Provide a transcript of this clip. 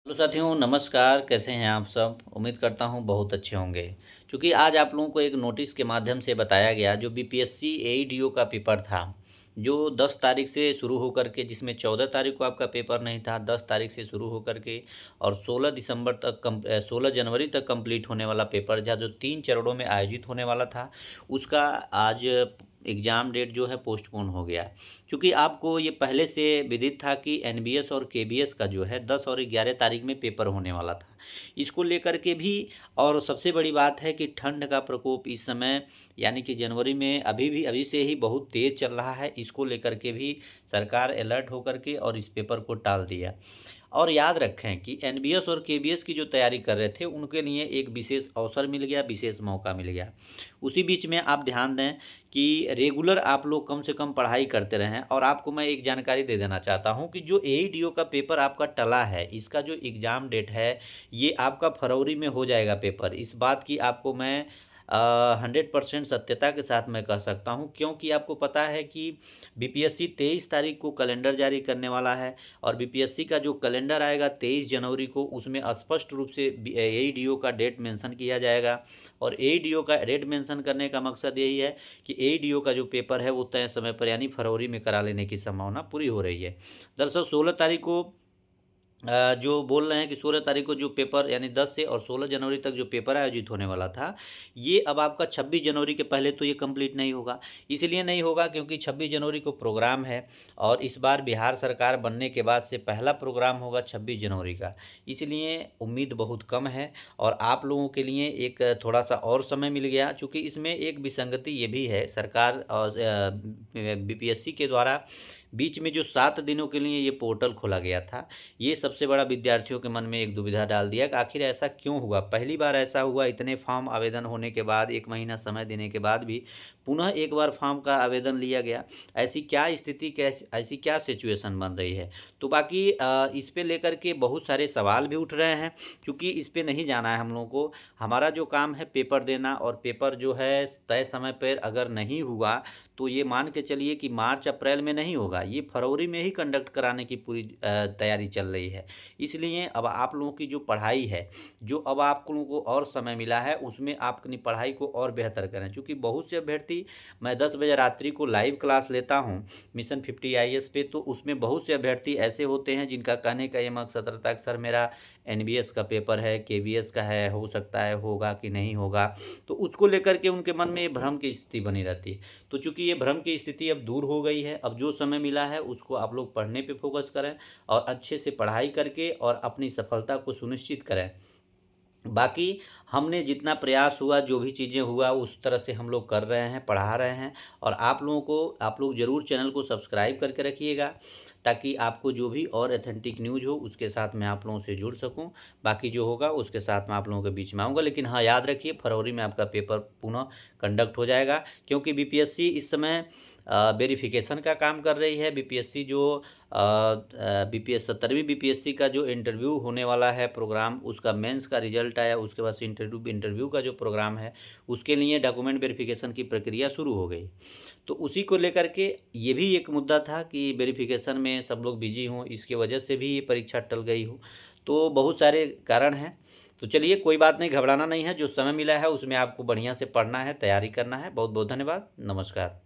Hello साथियों, नमस्कार। कैसे हैं आप सब? उम्मीद करता हूँ बहुत अच्छे होंगे। क्योंकि आज आप लोगों को एक नोटिस के माध्यम से बताया गया, जो बीपीएससी एईडीओ का पेपर था, जो 10 तारीख से शुरू होकर के, जिसमें 14 तारीख को आपका पेपर नहीं था, 10 तारीख से शुरू होकर के और 16 जनवरी तक कंप्लीट होने वाला पेपर था, जो 3 चरणों में आयोजित होने वाला था, उसका आज एग्ज़ाम डेट जो है पोस्टपोन हो गया। क्योंकि आपको ये पहले से विदित था कि एनबीएस और केबीएस का जो है 10 और 11 तारीख में पेपर होने वाला था। इसको लेकर के भी, और सबसे बड़ी बात है कि ठंड का प्रकोप इस समय यानी कि जनवरी में अभी से ही बहुत तेज़ चल रहा है। इसको लेकर के भी सरकार अलर्ट होकर के और इस पेपर को टाल दिया। और याद रखें कि एनबीएस और केबीएस की जो तैयारी कर रहे थे, उनके लिए एक विशेष अवसर मिल गया, विशेष मौका मिल गया। उसी बीच में आप ध्यान दें कि रेगुलर आप लोग कम से कम पढ़ाई करते रहें। और आपको मैं एक जानकारी दे देना चाहता हूं कि जो एईडीओ का पेपर आपका टला है, इसका जो एग्ज़ाम डेट है, ये आपका फरवरी में हो जाएगा पेपर। इस बात की आपको मैं 100% सत्यता के साथ मैं कह सकता हूं, क्योंकि आपको पता है कि बीपीएससी 23 तारीख को कैलेंडर जारी करने वाला है। और बीपीएससी का जो कैलेंडर आएगा 23 जनवरी को, उसमें स्पष्ट रूप से एईडीओ का डेट मेंशन किया जाएगा। और एईडीओ का डेट मेंशन करने का मकसद यही है कि एईडीओ का जो पेपर है वो तय समय पर यानी फरवरी में करा लेने की संभावना पूरी हो रही है। दरअसल 16 तारीख को जो बोल रहे हैं कि 16 तारीख को जो पेपर यानी 10 से और 16 जनवरी तक जो पेपर आयोजित होने वाला था, ये अब आपका 26 जनवरी के पहले तो ये कंप्लीट नहीं होगा। इसलिए नहीं होगा क्योंकि 26 जनवरी को प्रोग्राम है, और इस बार बिहार सरकार बनने के बाद से पहला प्रोग्राम होगा 26 जनवरी का। इसलिए उम्मीद बहुत कम है, और आप लोगों के लिए एक थोड़ा-सा और समय मिल गया। चूँकि इसमें एक विसंगति ये भी है, सरकार और बीपीएससी के द्वारा बीच में जो 7 दिनों के लिए ये पोर्टल खोला गया था, ये सबसे बड़ा विद्यार्थियों के मन में एक दुविधा डाल दिया कि आखिर ऐसा क्यों हुआ? पहली बार ऐसा हुआ, इतने फॉर्म आवेदन होने के बाद, 1 महीना समय देने के बाद भी पुनः एक बार फॉर्म का आवेदन लिया गया। ऐसी क्या स्थिति, ऐसी क्या सिचुएशन बन रही है? तो बाकी इस पे लेकर के बहुत सारे सवाल भी उठ रहे हैं, क्योंकि इस पे नहीं जाना है हम लोगों को। हमारा जो काम है पेपर देना, और पेपर जो है तय समय पर अगर नहीं हुआ, तो ये मान के चलिए कि मार्च अप्रैल में नहीं होगा, ये फरवरी में ही कंडक्ट कराने की पूरी तैयारी चल रही है। इसलिए अब आप लोगों की जो पढ़ाई है, जो अब आप लोगों को और समय मिला है, उसमें आप अपनी पढ़ाई को और बेहतर करें। चूँकि बहुत से अभ्यर्थी, मैं 10 बजे रात्रि को लाइव क्लास लेता हूँ मिशन 50 आईएएस पे, तो उसमें बहुत से अभ्यर्थी ऐसे होते हैं जिनका कहने का ये मकसद रहता है कि सर मेरा एनबीएस का पेपर है, केवीएस का है, हो सकता है होगा कि नहीं होगा। तो उसको लेकर के उनके मन में ये भ्रम की स्थिति बनी रहती है। तो चूँकि ये भ्रम की स्थिति अब दूर हो गई है, अब जो समय मिला है उसको आप लोग पढ़ने पे फोकस करें, और अच्छे से पढ़ाई करके और अपनी सफलता को सुनिश्चित करें। बाकी हमने जितना प्रयास हुआ, जो भी चीज़ें हुआ, उस तरह से हम लोग कर रहे हैं, पढ़ा रहे हैं। और आप लोग ज़रूर चैनल को सब्सक्राइब करके रखिएगा, ताकि आपको जो भी और ऑथेंटिक न्यूज़ हो, उसके साथ मैं आप लोगों से जुड़ सकूं। बाकी जो होगा उसके साथ मैं आप लोगों के बीच में आऊँगा। लेकिन हाँ, याद रखिए फरवरी में आपका पेपर पुनः कंडक्ट हो जाएगा, क्योंकि बीपीएससी इस समय वेरिफिकेशन का काम कर रही है। बीपीएससी जो बीपीएस 17वीं बीपीएससी का जो इंटरव्यू होने वाला है प्रोग्राम, उसका मेंस का रिजल्ट आया, उसके बाद से इंटरव्यू का जो प्रोग्राम है, उसके लिए डॉक्यूमेंट वेरिफिकेशन की प्रक्रिया शुरू हो गई। तो उसी को लेकर के ये भी एक मुद्दा था कि वेरिफिकेशन में सब लोग बिजी हों, इसकी वजह से भी ये परीक्षा टल गई हो। तो बहुत सारे कारण हैं। तो चलिए, कोई बात नहीं, घबराना नहीं है। जो समय मिला है उसमें आपको बढ़िया से पढ़ना है, तैयारी करना है। बहुत बहुत धन्यवाद। नमस्कार।